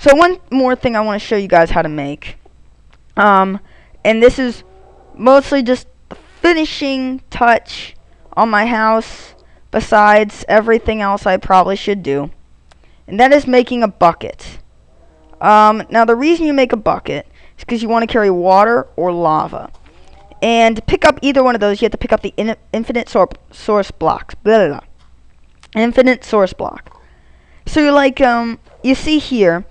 So one more thing I want to show you guys how to make. And this is mostly just the finishing touch on my house, besides everything else I probably should do. And that is making a bucket. Now the reason you make a bucket is because you want to carry water or lava. And to pick up either one of those, you have to pick up the infinite source blocks. Blah, blah, blah. Infinite source block. So you're like, you see here,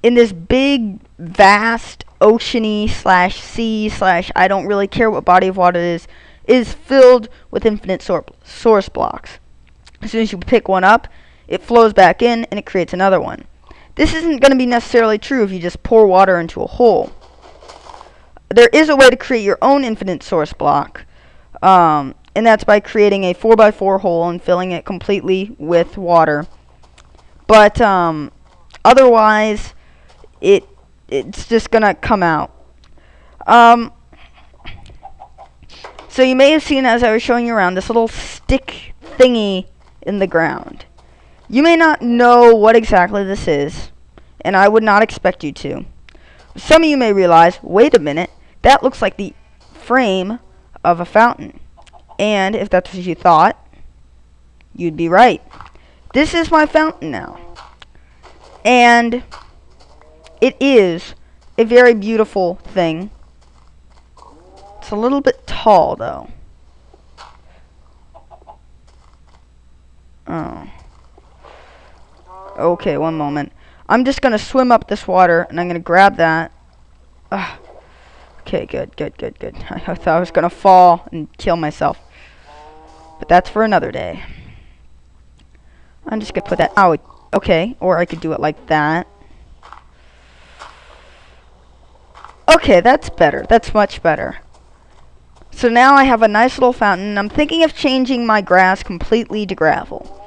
in this big, vast, oceany / sea / I don't really care what body of water it is filled with infinite source blocks. As soon as you pick one up, it flows back in and it creates another one. This isn't going to be necessarily true if you just pour water into a hole. There is a way to create your own infinite source block, and that's by creating a 4x4 hole and filling it completely with water. But otherwise, it's just gonna come out. So you may have seen, as I was showing you around, this little stick thingy in the ground. You may not know what exactly this is, and I would not expect you to. Some of you may realize, wait a minute, that looks like the frame of a fountain. And if that's what you thought, you'd be right. This is my fountain now. And it is a very beautiful thing. It's a little bit tall, though. Oh. Okay, one moment. I'm just going to swim up this water, and I'm going to grab that. Okay, good. I thought I was going to fall and kill myself. But that's for another day. I'm just going to put that out. Okay, or I could do it like that. Okay, that's better. That's much better. So now I have a nice little fountain. I'm thinking of changing my grass completely to gravel.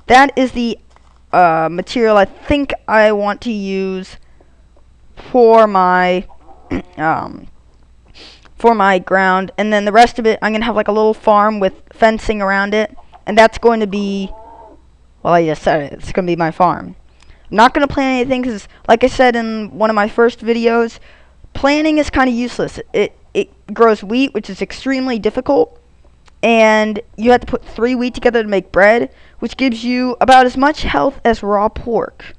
That is the material I think I want to use for my ground, and then the rest of it I'm gonna have like a little farm with fencing around it, and that's going to be, well, I just said it, it's gonna be my farm. I'm not gonna plant anything because, like I said in one of my first videos, planting is kind of useless. It grows wheat, which is extremely difficult, and you have to put 3 wheat together to make bread, which gives you about as much health as raw pork.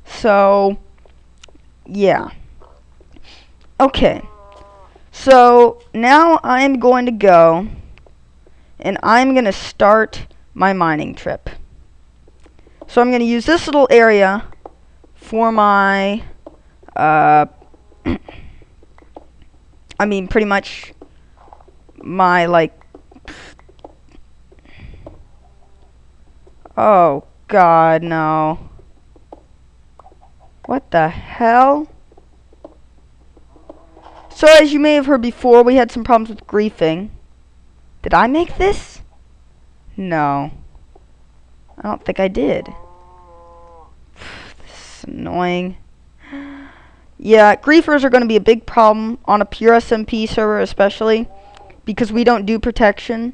So yeah. Okay, so now I'm going to go and I'm going to start my mining trip. So I'm going to use this little area for my I mean, pretty much my, like, oh god, no. What the hell? So as you may have heard before, we had some problems with griefing. Did I make this? No. I don't think I did. This is annoying. Yeah, griefers are going to be a big problem on a pure SMP server, especially because we don't do protection,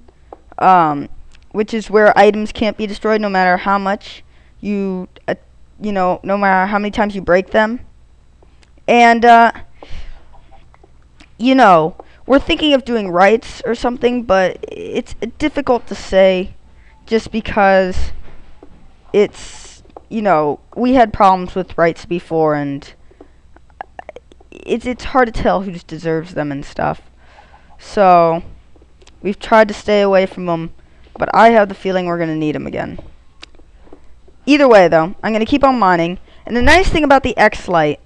which is where items can't be destroyed no matter how much no matter how many times you break them. And we're thinking of doing rights or something, but it's difficult to say just because it's, we had problems with rights before, and it's hard to tell who just deserves them and stuff. So we've tried to stay away from them, but I have the feeling we're going to need them again. Either way, though, I'm going to keep on mining. And the nice thing about the X-Lite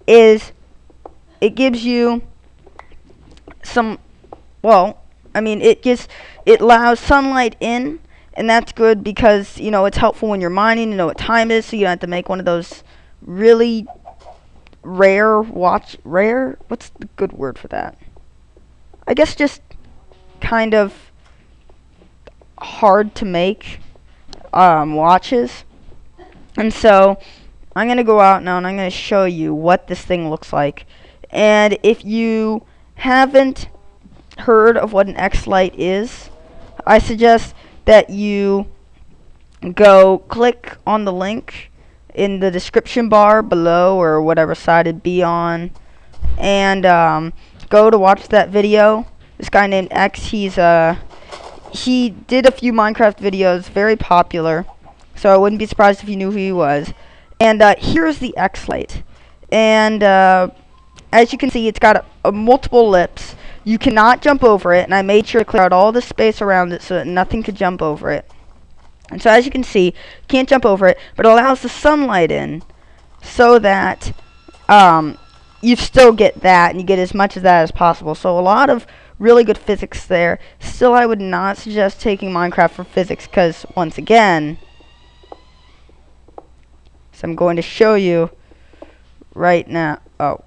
is it gives you some, it allows sunlight in, and that's good because, it's helpful when you're mining to know what time it is, so you don't have to make one of those really rare, what's the good word for that? I guess just kind of hard to make watches. And so I'm going to go out now and I'm going to show you what this thing looks like. And if you haven't heard of what an X-Lite is, I suggest that you go click on the link in the description bar below, or whatever side it'd be on, and go to watch that video. This guy named X, he did a few Minecraft videos, very popular, so I wouldn't be surprised if you knew who he was. And here's the X-Lite, and as you can see, it's got multiple lips. You cannot jump over it, and I made sure to clear out all the space around it so that nothing could jump over it. And so as you can see, you can't jump over it, but it allows the sunlight in so that you still get that, and you get as much of that as possible. So a lot of really good physics there. Still, I would not suggest taking Minecraft for physics, because once again, so I'm going to show you right now. Oh.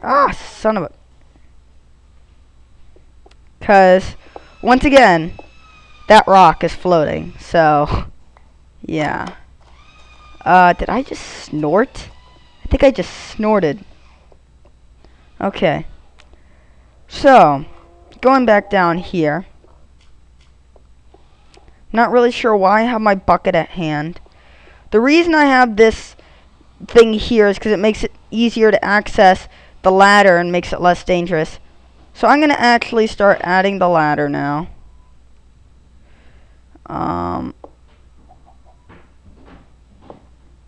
Ah, son of a... Because, once again, that rock is floating, so, yeah. Did I just snort? I think I just snorted. Okay. So, going back down here. Not really sure why I have my bucket at hand. The reason I have this thing here is because it makes it easier to access the ladder and makes it less dangerous. So I'm going to actually start adding the ladder now.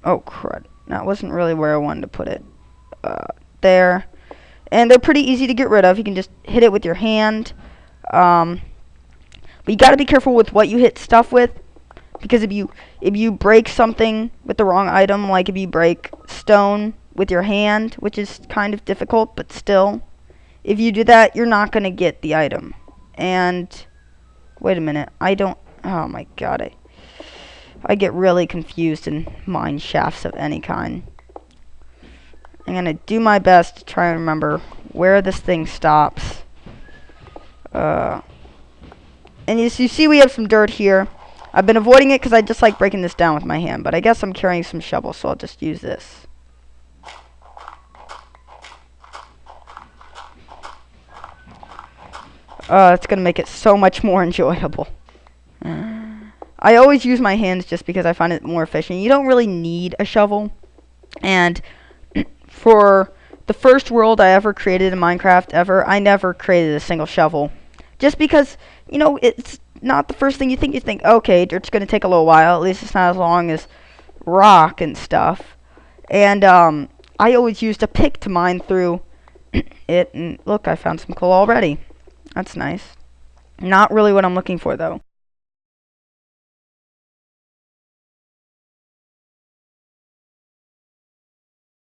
Oh crud, that wasn't really where I wanted to put it. There. And they're pretty easy to get rid of. You can just hit it with your hand. But you got to be careful with what you hit stuff with, because if you break something with the wrong item, like if you break stone with your hand, which is kind of difficult, but still, if you do that, you're not going to get the item. And wait a minute, oh my god, I get really confused in mine shafts of any kind. I'm going to do my best to try and remember where this thing stops. And as you see, we have some dirt here. I've been avoiding it because I just like breaking this down with my hand, but I guess I'm carrying some shovels, so I'll just use this. It's going to make it so much more enjoyable. I always use my hands just because I find it more efficient. You don't really need a shovel. And for the first world I ever created in Minecraft ever, I never created a single shovel. Just because, you know, it's not the first thing you think. You think, okay, dirt's going to take a little while. At least it's not as long as rock and stuff. And I always used a pick to mine through it. And look, I found some coal already. That's nice. Not really what I'm looking for, though.